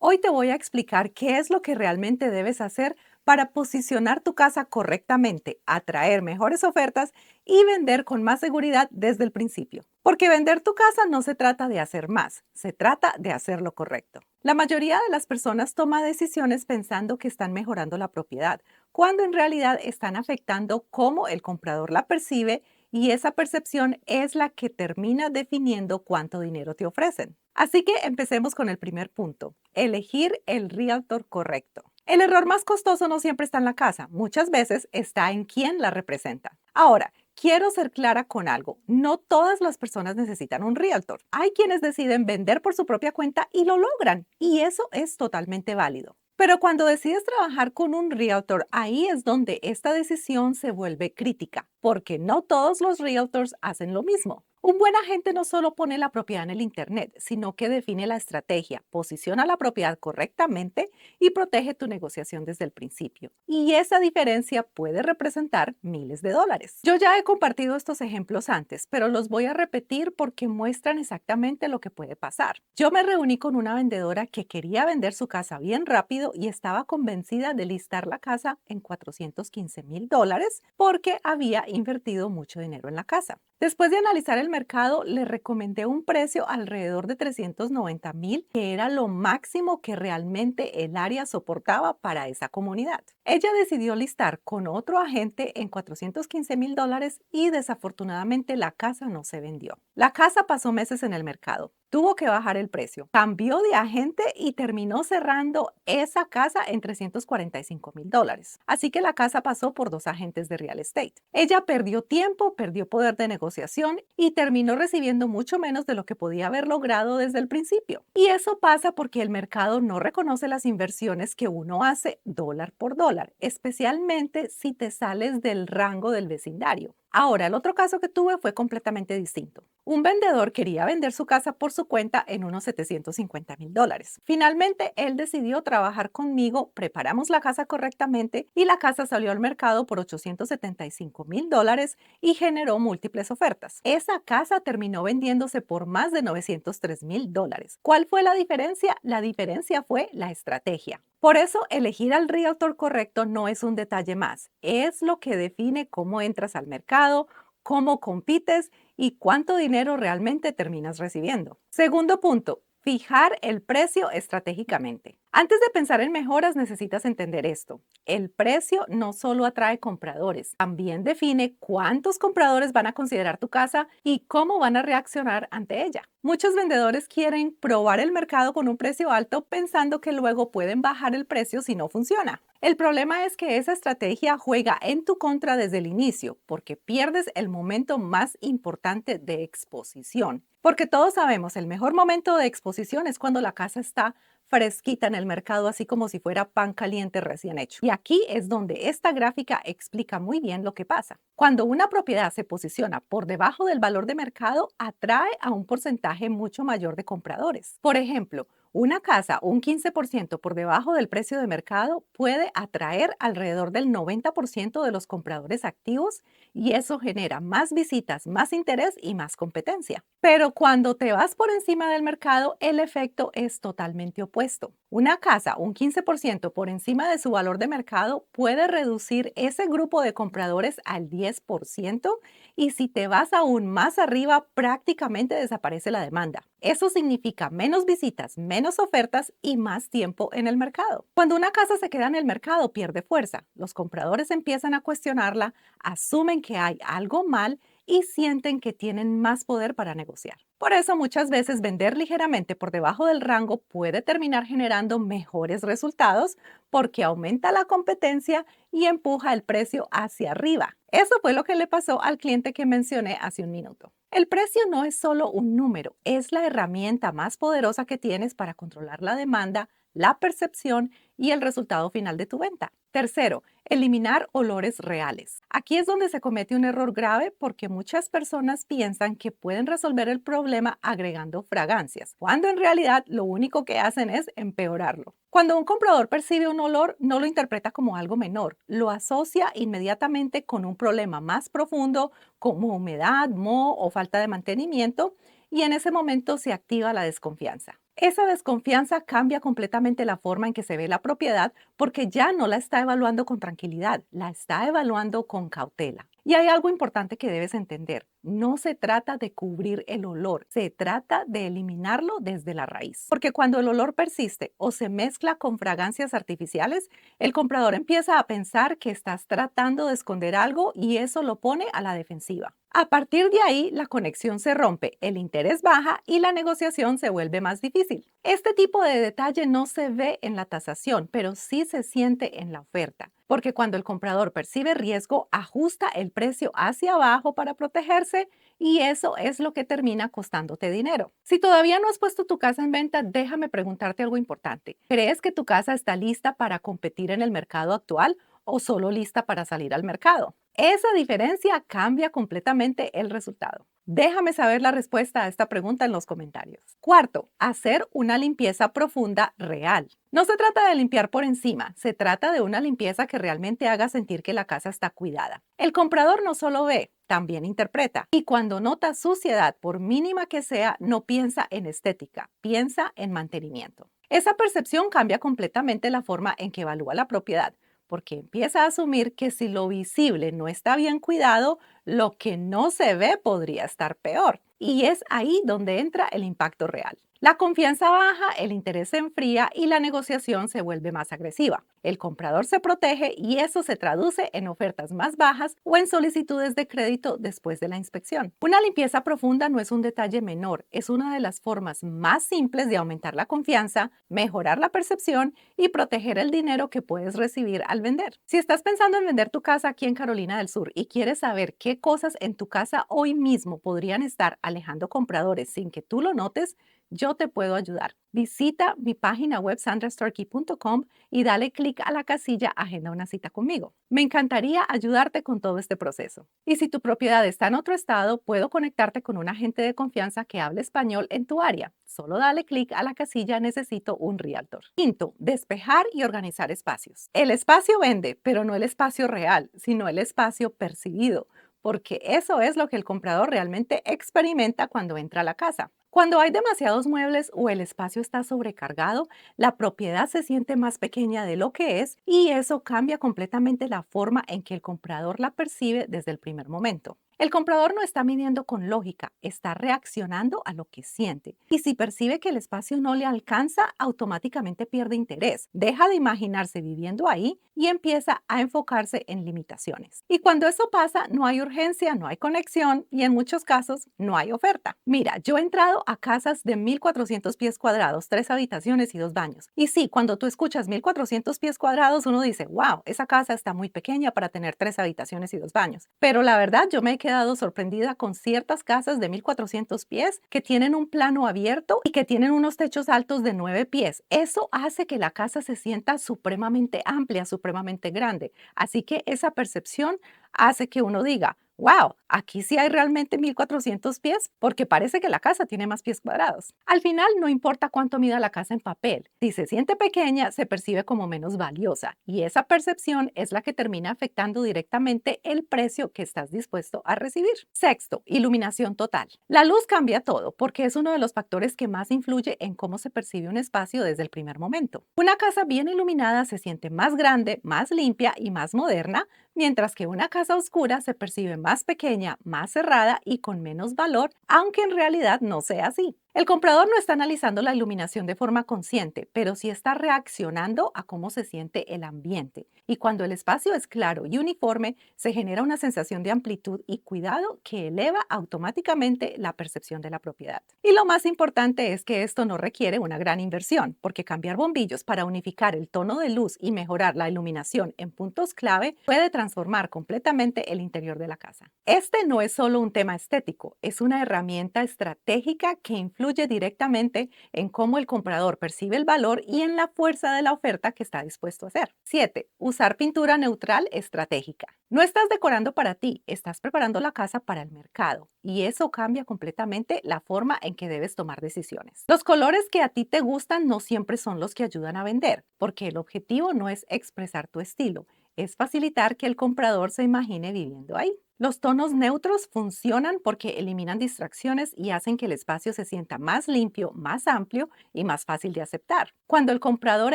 Hoy te voy a explicar qué es lo que realmente debes hacer para posicionar tu casa correctamente, atraer mejores ofertas y vender con más seguridad desde el principio. Porque vender tu casa no se trata de hacer más, se trata de hacer lo correcto. La mayoría de las personas toma decisiones pensando que están mejorando la propiedad, cuando en realidad están afectando cómo el comprador la percibe y esa percepción es la que termina definiendo cuánto dinero te ofrecen. Así que empecemos con el primer punto, elegir el realtor correcto. El error más costoso no siempre está en la casa, muchas veces está en quién la representa. Ahora, quiero ser clara con algo, no todas las personas necesitan un realtor. Hay quienes deciden vender por su propia cuenta y lo logran, y eso es totalmente válido. Pero cuando decides trabajar con un realtor, ahí es donde esta decisión se vuelve crítica, porque no todos los realtors hacen lo mismo. Un buen agente no solo pone la propiedad en el Internet, sino que define la estrategia, posiciona la propiedad correctamente y protege tu negociación desde el principio. Y esa diferencia puede representar miles de dólares. Yo ya he compartido estos ejemplos antes, pero los voy a repetir porque muestran exactamente lo que puede pasar. Yo me reuní con una vendedora que quería vender su casa bien rápido y estaba convencida de listar la casa en $415,000 porque había invertido mucho dinero en la casa. Después de analizar el mercado, le recomendé un precio alrededor de 390,000, que era lo máximo que realmente el área soportaba para esa comunidad. Ella decidió listar con otro agente en $415,000 y desafortunadamente la casa no se vendió. La casa pasó meses en el mercado. Tuvo que bajar el precio, cambió de agente y terminó cerrando esa casa en $345,000. Así que la casa pasó por dos agentes de real estate. Ella perdió tiempo, perdió poder de negociación y terminó recibiendo mucho menos de lo que podía haber logrado desde el principio. Y eso pasa porque el mercado no reconoce las inversiones que uno hace dólar por dólar, especialmente si te sales del rango del vecindario. Ahora, el otro caso que tuve fue completamente distinto. Un vendedor quería vender su casa por su cuenta en unos $750,000. Finalmente, él decidió trabajar conmigo, preparamos la casa correctamente y la casa salió al mercado por $875,000 y generó múltiples ofertas. Esa casa terminó vendiéndose por más de $903,000. ¿Cuál fue la diferencia? La diferencia fue la estrategia. Por eso, elegir al realtor correcto no es un detalle más, es lo que define cómo entras al mercado, cómo compites y cuánto dinero realmente terminas recibiendo. Segundo punto, fijar el precio estratégicamente. Antes de pensar en mejoras, necesitas entender esto. El precio no solo atrae compradores, también define cuántos compradores van a considerar tu casa y cómo van a reaccionar ante ella. Muchos vendedores quieren probar el mercado con un precio alto pensando que luego pueden bajar el precio si no funciona. El problema es que esa estrategia juega en tu contra desde el inicio, porque pierdes el momento más importante de exposición. Porque todos sabemos, el mejor momento de exposición es cuando la casa está fresquita en el mercado, así como si fuera pan caliente recién hecho. Y aquí es donde esta gráfica explica muy bien lo que pasa. Cuando una propiedad se posiciona por debajo del valor de mercado, atrae a un porcentaje mucho mayor de compradores. Por ejemplo, una casa un 15% por debajo del precio de mercado puede atraer alrededor del 90% de los compradores activos y eso genera más visitas, más interés y más competencia. Pero cuando te vas por encima del mercado, el efecto es totalmente opuesto. Una casa un 15% por encima de su valor de mercado puede reducir ese grupo de compradores al 10% y si te vas aún más arriba, prácticamente desaparece la demanda. Eso significa menos visitas, menos ofertas y más tiempo en el mercado. Cuando una casa se queda en el mercado, pierde fuerza. Los compradores empiezan a cuestionarla, asumen que hay algo mal y sienten que tienen más poder para negociar. Por eso muchas veces vender ligeramente por debajo del rango puede terminar generando mejores resultados porque aumenta la competencia y empuja el precio hacia arriba. Eso fue lo que le pasó al cliente que mencioné hace un minuto. El precio no es solo un número, es la herramienta más poderosa que tienes para controlar la demanda, la percepción y el resultado final de tu venta. Tercero, eliminar olores reales. Aquí es donde se comete un error grave porque muchas personas piensan que pueden resolver el problema agregando fragancias, cuando en realidad lo único que hacen es empeorarlo. Cuando un comprador percibe un olor, no lo interpreta como algo menor, lo asocia inmediatamente con un problema más profundo como humedad, moho o falta de mantenimiento y en ese momento se activa la desconfianza. Esa desconfianza cambia completamente la forma en que se ve la propiedad porque ya no la está evaluando con tranquilidad, la está evaluando con cautela. Y hay algo importante que debes entender. No se trata de cubrir el olor, se trata de eliminarlo desde la raíz. Porque cuando el olor persiste o se mezcla con fragancias artificiales, el comprador empieza a pensar que estás tratando de esconder algo y eso lo pone a la defensiva. A partir de ahí, la conexión se rompe, el interés baja y la negociación se vuelve más difícil. Este tipo de detalle no se ve en la tasación, pero sí se siente en la oferta, porque cuando el comprador percibe riesgo, ajusta el precio hacia abajo para protegerse y eso es lo que termina costándote dinero. Si todavía no has puesto tu casa en venta, déjame preguntarte algo importante. ¿Crees que tu casa está lista para competir en el mercado actual o solo lista para salir al mercado? Esa diferencia cambia completamente el resultado. Déjame saber la respuesta a esta pregunta en los comentarios. Cuarto, hacer una limpieza profunda real. No se trata de limpiar por encima, se trata de una limpieza que realmente haga sentir que la casa está cuidada. El comprador no solo ve, también interpreta. Y cuando nota suciedad, por mínima que sea, no piensa en estética, piensa en mantenimiento. Esa percepción cambia completamente la forma en que evalúa la propiedad porque empieza a asumir que si lo visible no está bien cuidado, lo que no se ve podría estar peor. Y es ahí donde entra el impacto real. La confianza baja, el interés se enfría y la negociación se vuelve más agresiva. El comprador se protege y eso se traduce en ofertas más bajas o en solicitudes de crédito después de la inspección. Una limpieza profunda no es un detalle menor, es una de las formas más simples de aumentar la confianza, mejorar la percepción y proteger el dinero que puedes recibir al vender. Si estás pensando en vender tu casa aquí en Carolina del Sur y quieres saber qué cosas en tu casa hoy mismo podrían estar alejando compradores sin que tú lo notes, yo te puedo ayudar. Visita mi página web sandrastarkey.com y dale clic a la casilla Agenda una cita conmigo. Me encantaría ayudarte con todo este proceso. Y si tu propiedad está en otro estado, puedo conectarte con un agente de confianza que hable español en tu área. Solo dale clic a la casilla Necesito un Realtor. Quinto, despejar y organizar espacios. El espacio vende, pero no el espacio real, sino el espacio percibido, porque eso es lo que el comprador realmente experimenta cuando entra a la casa. Cuando hay demasiados muebles o el espacio está sobrecargado, la propiedad se siente más pequeña de lo que es y eso cambia completamente la forma en que el comprador la percibe desde el primer momento. El comprador no está midiendo con lógica, está reaccionando a lo que siente. Y si percibe que el espacio no le alcanza, automáticamente pierde interés, deja de imaginarse viviendo ahí y empieza a enfocarse en limitaciones. Y cuando eso pasa, no hay urgencia, no hay conexión y en muchos casos no hay oferta. Mira, yo he entrado a casas de 1,400 pies cuadrados, 3 habitaciones y 2 baños. Y sí, cuando tú escuchas 1,400 pies cuadrados, uno dice, wow, esa casa está muy pequeña para tener 3 habitaciones y 2 baños. Pero la verdad, yo me he quedado sorprendida con ciertas casas de 1,400 pies que tienen un plano abierto y que tienen unos techos altos de 9 pies. Eso hace que la casa se sienta supremamente amplia, supremamente grande. Así que esa percepción hace que uno diga, wow, aquí sí hay realmente 1,400 pies porque parece que la casa tiene más pies cuadrados. Al final no importa cuánto mida la casa en papel. Si se siente pequeña, se percibe como menos valiosa y esa percepción es la que termina afectando directamente el precio que estás dispuesto a recibir. Sexto, iluminación total. La luz cambia todo porque es uno de los factores que más influye en cómo se percibe un espacio desde el primer momento. Una casa bien iluminada se siente más grande, más limpia y más moderna, mientras que una casa oscura se percibe más pequeña, más cerrada y con menos valor, aunque en realidad no sea así. El comprador no está analizando la iluminación de forma consciente, pero sí está reaccionando a cómo se siente el ambiente. Y cuando el espacio es claro y uniforme, se genera una sensación de amplitud y cuidado que eleva automáticamente la percepción de la propiedad. Y lo más importante es que esto no requiere una gran inversión, porque cambiar bombillos para unificar el tono de luz y mejorar la iluminación en puntos clave puede transformar completamente el interior de la casa. Este no es solo un tema estético, es una herramienta estratégica que influye directamente en cómo el comprador percibe el valor y en la fuerza de la oferta que está dispuesto a hacer. 7. Usar pintura neutral estratégica. No estás decorando para ti, estás preparando la casa para el mercado y eso cambia completamente la forma en que debes tomar decisiones. Los colores que a ti te gustan no siempre son los que ayudan a vender, porque el objetivo no es expresar tu estilo, es facilitar que el comprador se imagine viviendo ahí. Los tonos neutros funcionan porque eliminan distracciones y hacen que el espacio se sienta más limpio, más amplio y más fácil de aceptar. Cuando el comprador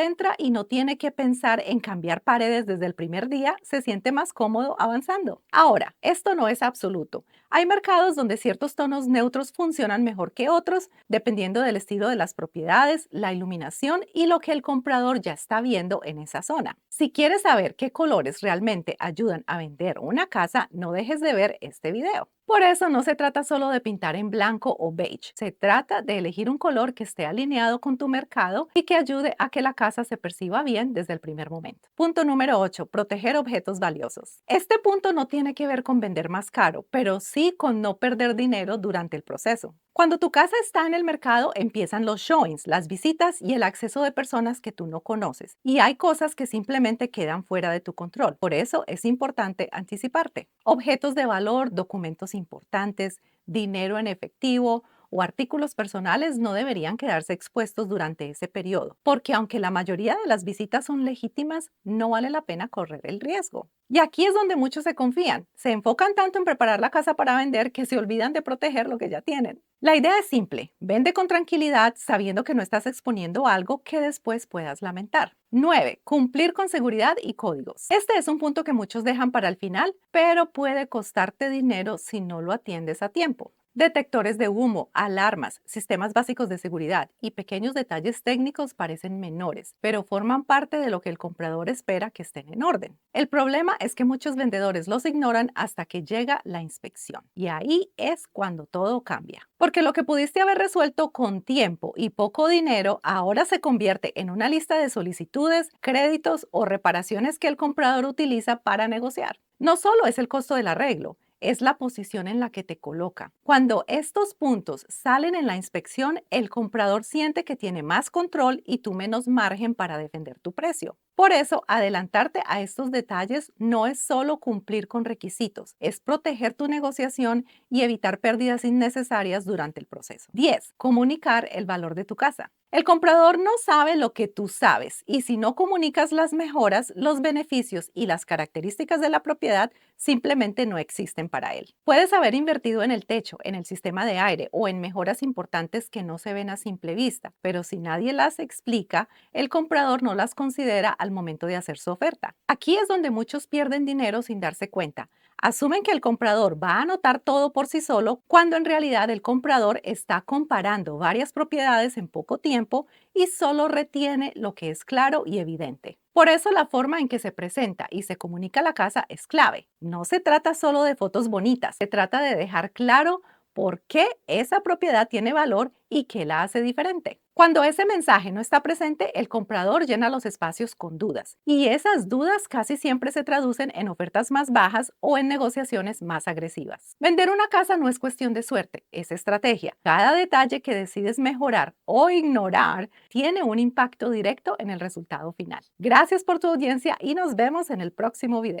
entra y no tiene que pensar en cambiar paredes desde el primer día, se siente más cómodo avanzando. Ahora, esto no es absoluto. Hay mercados donde ciertos tonos neutros funcionan mejor que otros, dependiendo del estilo de las propiedades, la iluminación y lo que el comprador ya está viendo en esa zona. Si quieres saber qué colores realmente ayudan a vender una casa, no dejes de ver este video. Por eso no se trata solo de pintar en blanco o beige, se trata de elegir un color que esté alineado con tu mercado y que ayude a que la casa se perciba bien desde el primer momento. Punto número 8. Proteger objetos valiosos. Este punto no tiene que ver con vender más caro, pero sí con no perder dinero durante el proceso. Cuando tu casa está en el mercado, empiezan los showings, las visitas y el acceso de personas que tú no conoces. Y hay cosas que simplemente quedan fuera de tu control. Por eso es importante anticiparte. Objetos de valor, documentos importantes, dinero en efectivo o artículos personales no deberían quedarse expuestos durante ese periodo, porque aunque la mayoría de las visitas son legítimas, no vale la pena correr el riesgo. Y aquí es donde muchos se confían, se enfocan tanto en preparar la casa para vender que se olvidan de proteger lo que ya tienen. La idea es simple, vende con tranquilidad sabiendo que no estás exponiendo algo que después puedas lamentar. 9. Cumplir con seguridad y códigos. Este es un punto que muchos dejan para el final, pero puede costarte dinero si no lo atiendes a tiempo. Detectores de humo, alarmas, sistemas básicos de seguridad y pequeños detalles técnicos parecen menores, pero forman parte de lo que el comprador espera que estén en orden. El problema es que muchos vendedores los ignoran hasta que llega la inspección. Y ahí es cuando todo cambia. Porque lo que pudiste haber resuelto con tiempo y poco dinero ahora se convierte en una lista de solicitudes, créditos o reparaciones que el comprador utiliza para negociar. No solo es el costo del arreglo, es la posición en la que te coloca. Cuando estos puntos salen en la inspección, el comprador siente que tiene más control y tú menos margen para defender tu precio. Por eso, adelantarte a estos detalles no es solo cumplir con requisitos, es proteger tu negociación y evitar pérdidas innecesarias durante el proceso. 10. Comunicar el valor de tu casa. El comprador no sabe lo que tú sabes y si no comunicas las mejoras, los beneficios y las características de la propiedad simplemente no existen para él. Puedes haber invertido en el techo, en el sistema de aire o en mejoras importantes que no se ven a simple vista, pero si nadie las explica, el comprador no las considera al momento de hacer su oferta. Aquí es donde muchos pierden dinero sin darse cuenta. Asumen que el comprador va a anotar todo por sí solo cuando en realidad el comprador está comparando varias propiedades en poco tiempo y solo retiene lo que es claro y evidente. Por eso la forma en que se presenta y se comunica la casa es clave. No se trata solo de fotos bonitas, se trata de dejar claro por qué esa propiedad tiene valor y qué la hace diferente. Cuando ese mensaje no está presente, el comprador llena los espacios con dudas y esas dudas casi siempre se traducen en ofertas más bajas o en negociaciones más agresivas. Vender una casa no es cuestión de suerte, es estrategia. Cada detalle que decides mejorar o ignorar tiene un impacto directo en el resultado final. Gracias por tu audiencia y nos vemos en el próximo video.